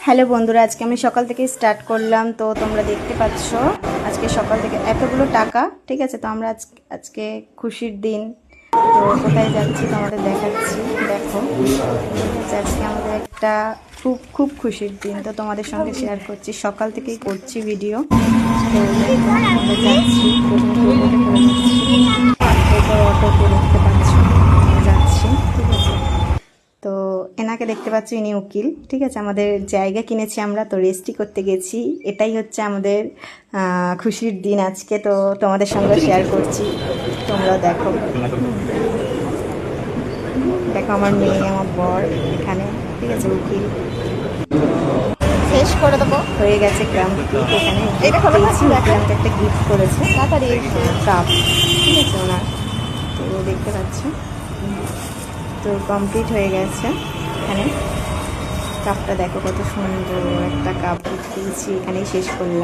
Hello বন্ধুরা, আজকে আমি সকাল থেকে স্টার্ট করলাম। তো তোমরা দেখতে পাচ্ছ আজকে সকাল থেকে এতগুলো টাকা, ঠিক আছে। তো আমরা আজকে খুশির দিন, তো কোথায় যাচ্ছি তোমাদের দেখাচ্ছি। দেখো, আজকে আমাদের একটা খুব খুব খুশির দিন, তো তোমাদের সঙ্গে শেয়ার করছি। সকাল থেকেই করছি ভিডিও। তো আমরা যাচ্ছি, প্রথমে টোটোতে করে যাচ্ছি, এরপর অটোতে দেখতে পাচ্ছ যাচ্ছি, ঠিক আছে। তো এনাকে দেখতে পাচ্ছ, ইনি উকিল, ঠিক আছে। আমাদের জায়গা কিনেছি আমরা, তো রেজিস্ট্রি করতে গেছি। এটাই হচ্ছে আমাদের খুশির দিন আজকে, তো তোমাদের সঙ্গে শেয়ার করছি। তোমরা দেখো, দেখো আমার মেয়ে, আমার বর এখানে, ঠিক আছে, উকিল। শেষ করে দেবো, হয়ে গেছে গ্রাম এখানে। এটা পেয়েছি, গ্রামকে একটা গিফট করেছে কাপ, ঠিক আছে ওনার। তো দেখতে পাচ্ছ, তো কমপ্লিট হয়ে গেছে। এখানে কাপটা দেখো কত সুন্দর একটা কাপ দিয়েছি, এখানেই শেষ করলাম।